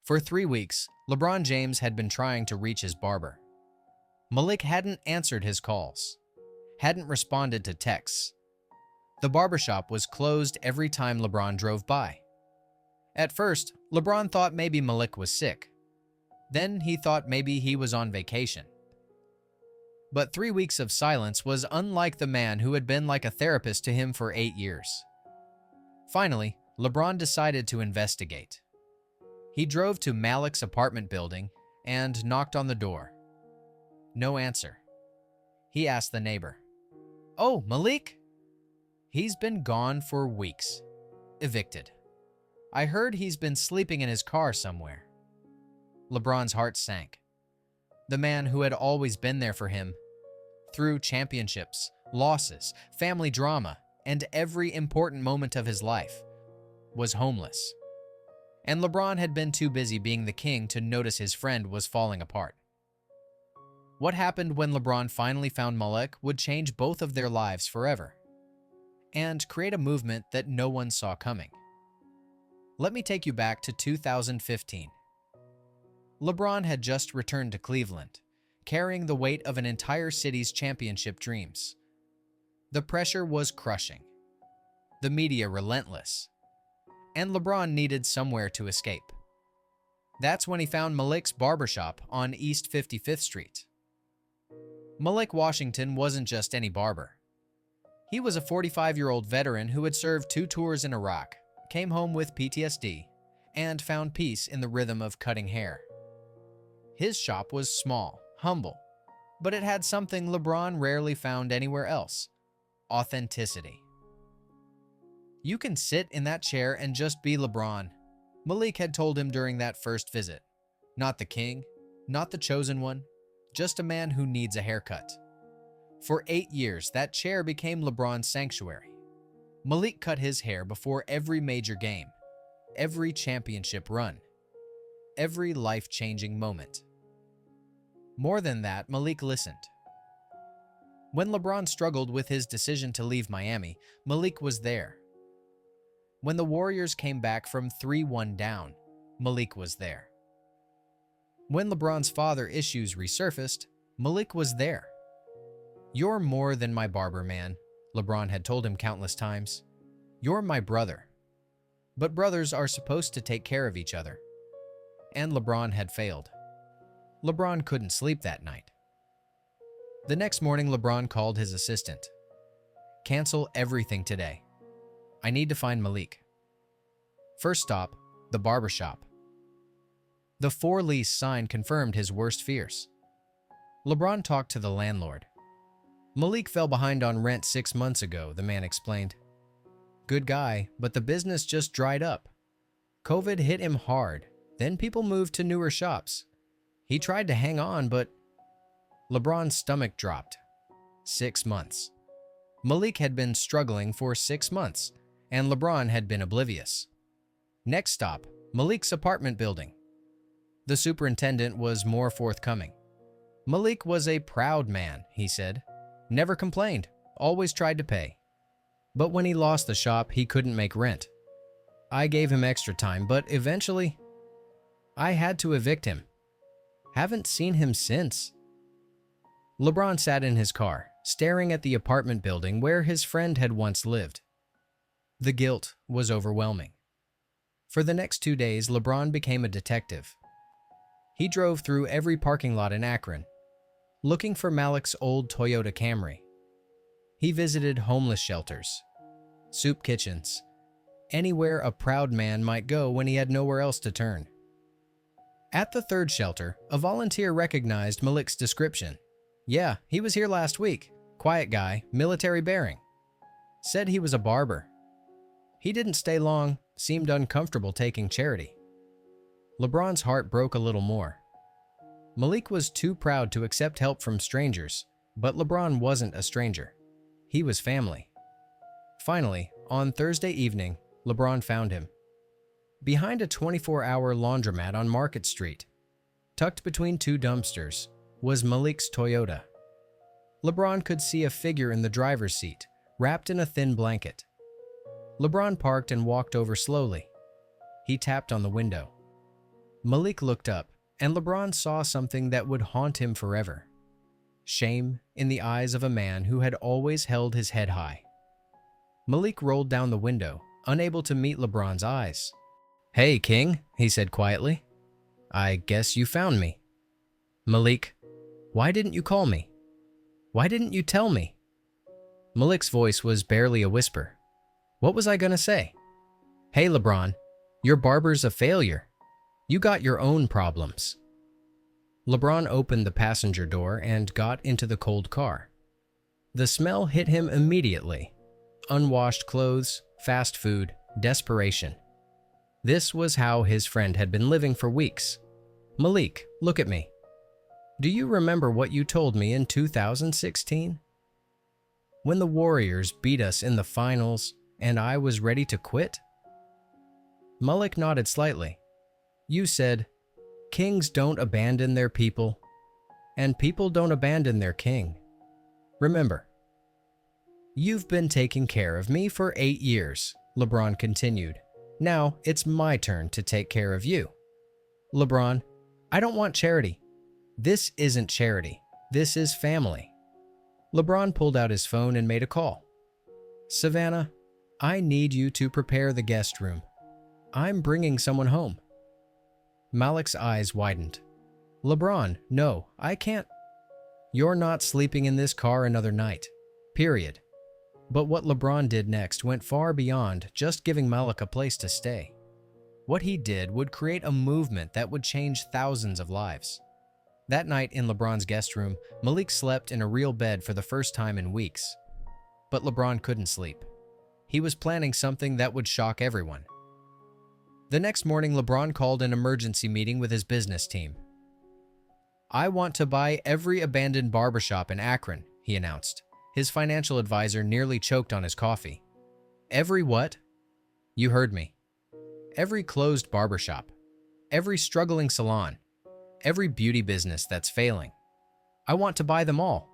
For 3 weeks, LeBron James had been trying to reach his barber. Malik hadn't answered his calls, hadn't responded to texts. The barbershop was closed every time LeBron drove by. At first, LeBron thought maybe Malik was sick. Then he thought maybe he was on vacation. But 3 weeks of silence was unlike the man who had been like a therapist to him for 8 years. Finally, LeBron decided to investigate. He drove to Malik's apartment building and knocked on the door. No answer. He asked the neighbor, "Oh, Malik? He's been gone for weeks. Evicted. I heard he's been sleeping in his car somewhere." LeBron's heart sank. The man who had always been there for him, through championships, losses, family drama, and every important moment of his life, was homeless. And LeBron had been too busy being the king to notice his friend was falling apart. What happened when LeBron finally found Malik would change both of their lives forever, and create a movement that no one saw coming. Let me take you back to 2015. LeBron had just returned to Cleveland, carrying the weight of an entire city's championship dreams. The pressure was crushing, the media relentless, and LeBron needed somewhere to escape. That's when he found Malik's barbershop on East 55th Street. Malik Washington wasn't just any barber. He was a 45-year-old veteran who had served 2 tours in Iraq, came home with PTSD, and found peace in the rhythm of cutting hair. His shop was small, humble, but it had something LeBron rarely found anywhere else: authenticity. "You can sit in that chair and just be LeBron," Malik had told him during that first visit. "Not the king, not the chosen one, just a man who needs a haircut." For 8 years, that chair became LeBron's sanctuary. Malik cut his hair before every major game, every championship run, every life-changing moment. More than that, Malik listened. When LeBron struggled with his decision to leave Miami, Malik was there. When the Warriors came back from 3-1 down, Malik was there. When LeBron's father issues resurfaced, Malik was there. "You're more than my barber, man," LeBron had told him countless times. "You're my brother." But brothers are supposed to take care of each other. And LeBron had failed. LeBron couldn't sleep that night. The next morning, LeBron called his assistant. "Cancel everything today. I need to find Malik." First stop, the barbershop. The for-lease sign confirmed his worst fears. LeBron talked to the landlord. "Malik fell behind on rent 6 months ago," the man explained. "Good guy, but the business just dried up. COVID hit him hard, then people moved to newer shops. He tried to hang on, but..." LeBron's stomach dropped. 6 months. Malik had been struggling for 6 months, and LeBron had been oblivious. Next stop, Malik's apartment building. The superintendent was more forthcoming. "Malik was a proud man," he said. "Never complained, always tried to pay. But when he lost the shop, he couldn't make rent. I gave him extra time, but eventually, I had to evict him. Haven't seen him since." LeBron sat in his car, staring at the apartment building where his friend had once lived. The guilt was overwhelming. For the next 2 days, LeBron became a detective. He drove through every parking lot in Akron, looking for Malik's old Toyota Camry. He visited homeless shelters, soup kitchens, anywhere a proud man might go when he had nowhere else to turn. At the third shelter, a volunteer recognized Malik's description. "Yeah, he was here last week. Quiet guy, military bearing. Said he was a barber. He didn't stay long, seemed uncomfortable taking charity." LeBron's heart broke a little more. Malik was too proud to accept help from strangers, but LeBron wasn't a stranger. He was family. Finally, on Thursday evening, LeBron found him. Behind a 24-hour laundromat on Market Street, tucked between 2 dumpsters, was Malik's Toyota. LeBron could see a figure in the driver's seat, wrapped in a thin blanket. LeBron parked and walked over slowly. He tapped on the window. Malik looked up, and LeBron saw something that would haunt him forever. Shame in the eyes of a man who had always held his head high. Malik rolled down the window, unable to meet LeBron's eyes. "Hey, King," he said quietly. "I guess you found me." "Malik, why didn't you call me? Why didn't you tell me?" Malik's voice was barely a whisper. What was I gonna say? "Hey, LeBron, your barber's a failure. You got your own problems." LeBron opened the passenger door and got into the cold car. The smell hit him immediately. Unwashed clothes, fast food, desperation. This was how his friend had been living for weeks. "Malik, look at me. Do you remember what you told me in 2016? When the Warriors beat us in the finals and I was ready to quit?" Malik nodded slightly. "You said, 'Kings don't abandon their people, and people don't abandon their king.' Remember?" "You've been taking care of me for 8 years," LeBron continued. "Now it's my turn to take care of you." "LeBron, I don't want charity. This isn't charity. This is family." LeBron pulled out his phone and made a call. "Savannah, I need you to prepare the guest room. I'm bringing someone home." Malik's eyes widened. "LeBron, no, I can't. You're not sleeping in this car another night. Period." But what LeBron did next went far beyond just giving Malik a place to stay. What he did would create a movement that would change thousands of lives. That night in LeBron's guest room, Malik slept in a real bed for the first time in weeks. But LeBron couldn't sleep. He was planning something that would shock everyone. The next morning, LeBron called an emergency meeting with his business team. "I want to buy every abandoned barbershop in Akron," he announced. His financial advisor nearly choked on his coffee. "Every what?" "You heard me. Every closed barbershop. Every struggling salon. Every beauty business that's failing. I want to buy them all."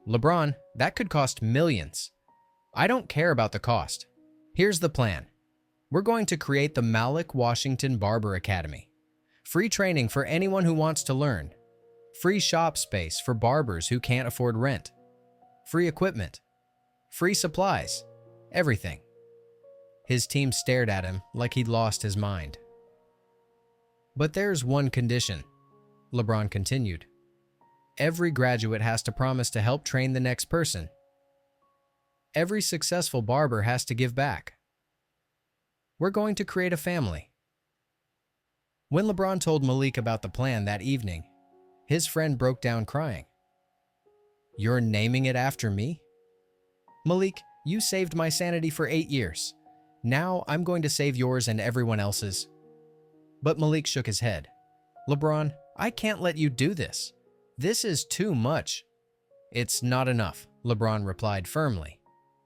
"LeBron, that could cost millions." "I don't care about the cost. Here's the plan. We're going to create the Malik Washington Barber Academy. Free training for anyone who wants to learn. Free shop space for barbers who can't afford rent. Free equipment. Free supplies. Everything." His team stared at him like he'd lost his mind. "But there's one condition," LeBron continued. "Every graduate has to promise to help train the next person. Every successful barber has to give back. We're going to create a family." When LeBron told Malik about the plan that evening, his friend broke down crying. "You're naming it after me? Malik, you saved my sanity for 8 years. Now I'm going to save yours and everyone else's." But Malik shook his head. "LeBron, I can't let you do this. This is too much." "It's not enough," LeBron replied firmly.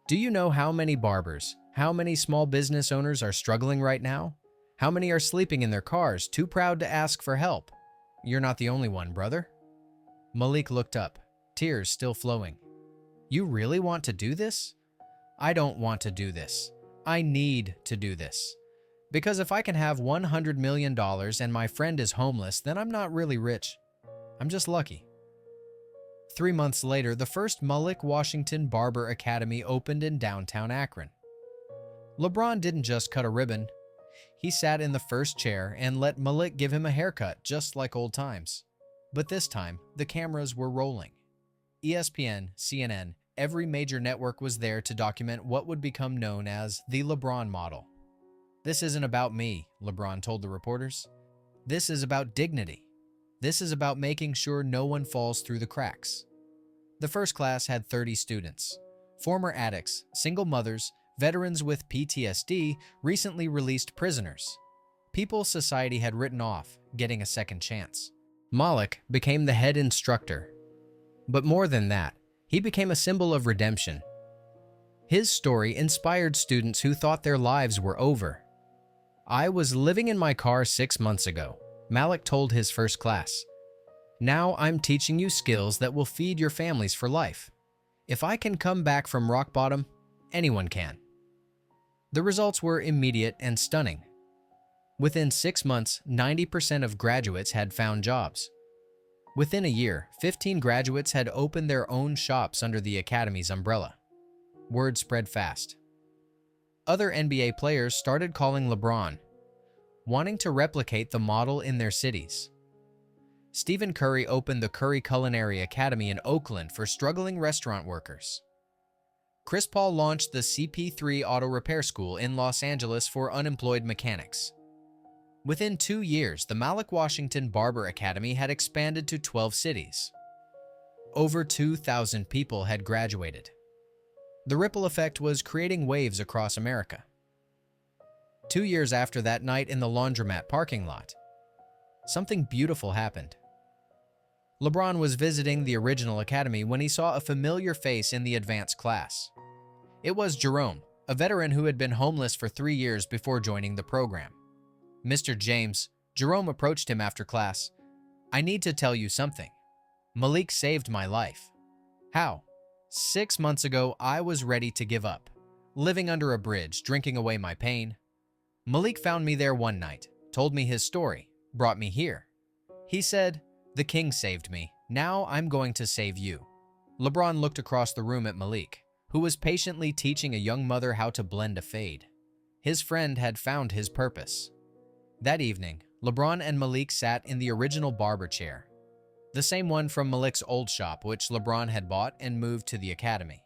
"Do you know how many barbers, how many small business owners are struggling right now? How many are sleeping in their cars, too proud to ask for help? You're not the only one, brother." Malik looked up, tears still flowing. "You really want to do this?" "I don't want to do this. I need to do this. Because if I can have $100 million and my friend is homeless, then I'm not really rich. I'm just lucky." 3 months later, the first Malik Washington Barber Academy opened in downtown Akron. LeBron didn't just cut a ribbon. He sat in the first chair and let Malik give him a haircut, just like old times. But this time, the cameras were rolling. ESPN, CNN, every major network was there to document what would become known as the LeBron model. "This isn't about me," LeBron told the reporters. "This is about dignity. This is about making sure no one falls through the cracks." The first class had 30 students. Former addicts, single mothers, veterans with PTSD, recently released prisoners. People society had written off, getting a second chance. Malik became the head instructor. But more than that, he became a symbol of redemption. His story inspired students who thought their lives were over. "I was living in my car 6 months ago," Malik told his first class. "Now I'm teaching you skills that will feed your families for life. If I can come back from rock bottom, anyone can." The results were immediate and stunning. Within 6 months, 90% of graduates had found jobs. Within a year, 15 graduates had opened their own shops under the academy's umbrella. Word spread fast. Other NBA players started calling LeBron, wanting to replicate the model in their cities. Stephen Curry opened the Curry Culinary Academy in Oakland for struggling restaurant workers. Chris Paul launched the CP3 Auto Repair School in Los Angeles for unemployed mechanics. Within 2 years, the Malik Washington Barber Academy had expanded to 12 cities. Over 2,000 people had graduated. The ripple effect was creating waves across America. 2 years after that night in the laundromat parking lot, something beautiful happened. LeBron was visiting the original academy when he saw a familiar face in the advanced class. It was Jerome, a veteran who had been homeless for 3 years before joining the program. Mr. James, Jerome approached him after class. "I need to tell you something. Malik saved my life." "How?" 6 months ago, I was ready to give up, living under a bridge, drinking away my pain. Malik found me there one night, told me his story, brought me here. He said, "The king saved me. Now I'm going to save you." LeBron looked across the room at Malik, who was patiently teaching a young mother how to blend a fade. His friend had found his purpose. That evening, LeBron and Malik sat in the original barber chair, the same one from Malik's old shop, which LeBron had bought and moved to the academy.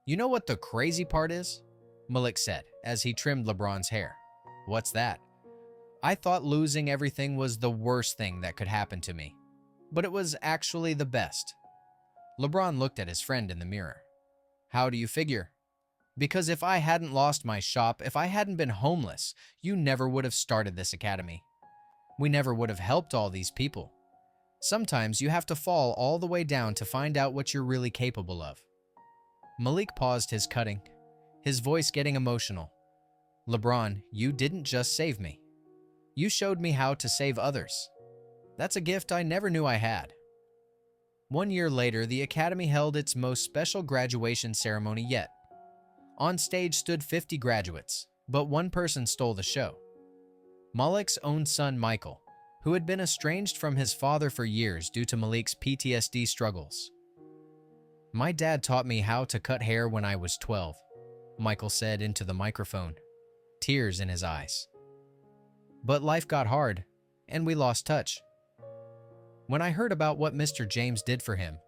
"You know what the crazy part is?" Malik said as he trimmed LeBron's hair. "What's that?" "I thought losing everything was the worst thing that could happen to me, but it was actually the best." LeBron looked at his friend in the mirror. "How do you figure?" "Because if I hadn't lost my shop, if I hadn't been homeless, you never would have started this academy. We never would have helped all these people. Sometimes you have to fall all the way down to find out what you're really capable of." Malik paused his cutting, his voice getting emotional. "LeBron, you didn't just save me. You showed me how to save others. That's a gift I never knew I had." 1 year later, the academy held its most special graduation ceremony yet. On stage stood 50 graduates, but one person stole the show. Malik's own son, Michael, who had been estranged from his father for years due to Malik's PTSD struggles. "My dad taught me how to cut hair when I was 12, Michael said into the microphone, tears in his eyes. "But life got hard, and we lost touch. When I heard about what Mr. James did for him,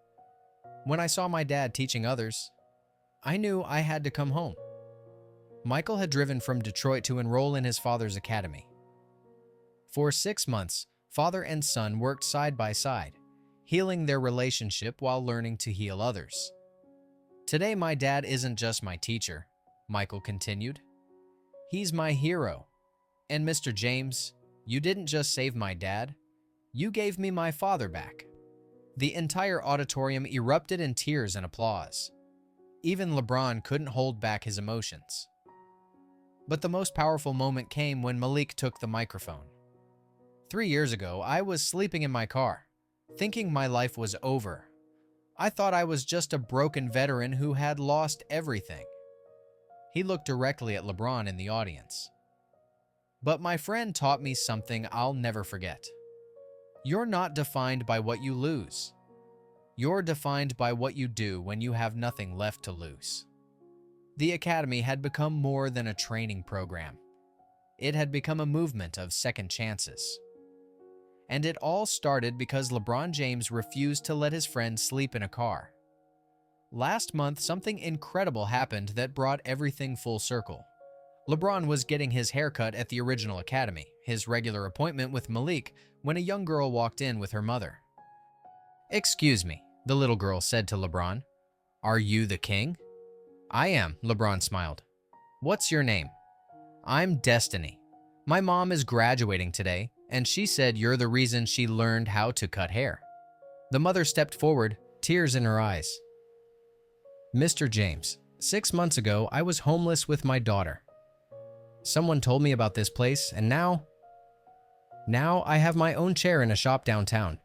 when I saw my dad teaching others, I knew I had to come home." Michael had driven from Detroit to enroll in his father's academy. For 6 months, father and son worked side by side, healing their relationship while learning to heal others. "Today, my dad isn't just my teacher," Michael continued. "He's my hero. And Mr. James, you didn't just save my dad, you gave me my father back." The entire auditorium erupted in tears and applause. Even LeBron couldn't hold back his emotions. But the most powerful moment came when Malik took the microphone. 3 years ago, I was sleeping in my car, thinking my life was over. I thought I was just a broken veteran who had lost everything. He looked directly at LeBron in the audience. "But my friend taught me something I'll never forget. You're not defined by what you lose. You're defined by what you do when you have nothing left to lose." The academy had become more than a training program. It had become a movement of second chances. And it all started because LeBron James refused to let his friend sleep in a car. Last month, something incredible happened that brought everything full circle. LeBron was getting his haircut at the original academy, his regular appointment with Malik, when a young girl walked in with her mother. "Excuse me," the little girl said to LeBron. "Are you the king?" "I am," LeBron smiled. "What's your name?" "I'm Destiny. My mom is graduating today, and she said you're the reason she learned how to cut hair." The mother stepped forward, tears in her eyes. "Mr. James, 6 months ago, I was homeless with my daughter. Someone told me about this place, and now I have my own chair in a shop downtown."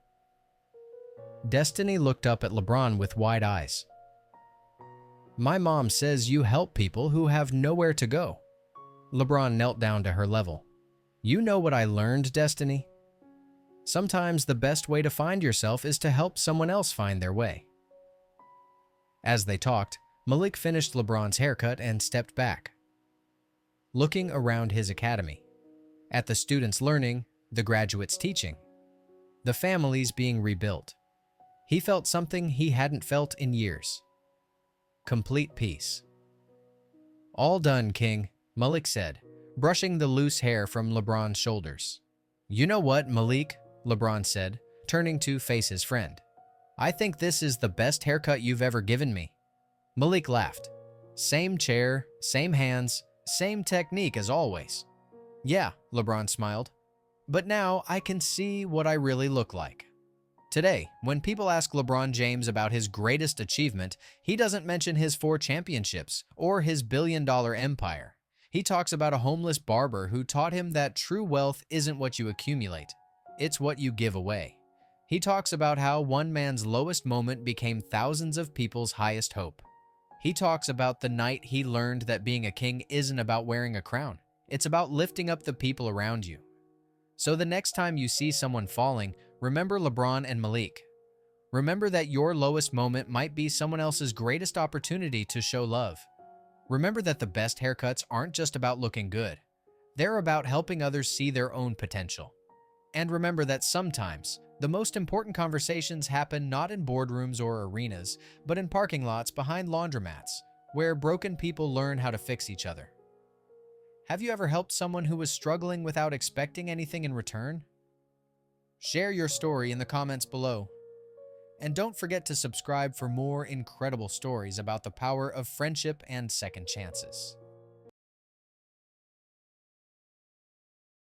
Destiny looked up at LeBron with wide eyes. "My mom says you help people who have nowhere to go." LeBron knelt down to her level. You know what I learned, Destiny? Sometimes the best way to find yourself is to help someone else find their way. As they talked, Malik finished LeBron's haircut and stepped back, looking around his academy, at the students learning, the graduates teaching, the families being rebuilt. He felt something he hadn't felt in years. Complete peace. All done, King, Malik said, brushing the loose hair from LeBron's shoulders. You know what, Malik, LeBron said, turning to face his friend. I think this is the best haircut you've ever given me. Malik laughed. Same chair, same hands, same technique as always. Yeah, LeBron smiled. But now I can see what I really look like. Today, when people ask LeBron James about his greatest achievement, he doesn't mention his 4 championships or his billion-dollar empire. He talks about a homeless barber who taught him that true wealth isn't what you accumulate, it's what you give away. He talks about how one man's lowest moment became thousands of people's highest hope. He talks about the night he learned that being a king isn't about wearing a crown. It's about lifting up the people around you. So the next time you see someone falling, remember LeBron and Malik. Remember that your lowest moment might be someone else's greatest opportunity to show love. Remember that the best haircuts aren't just about looking good. They're about helping others see their own potential. And remember that sometimes, the most important conversations happen not in boardrooms or arenas, but in parking lots behind laundromats, where broken people learn how to fix each other. Have you ever helped someone who was struggling without expecting anything in return? Share your story in the comments below. And don't forget to subscribe for more incredible stories about the power of friendship and second chances.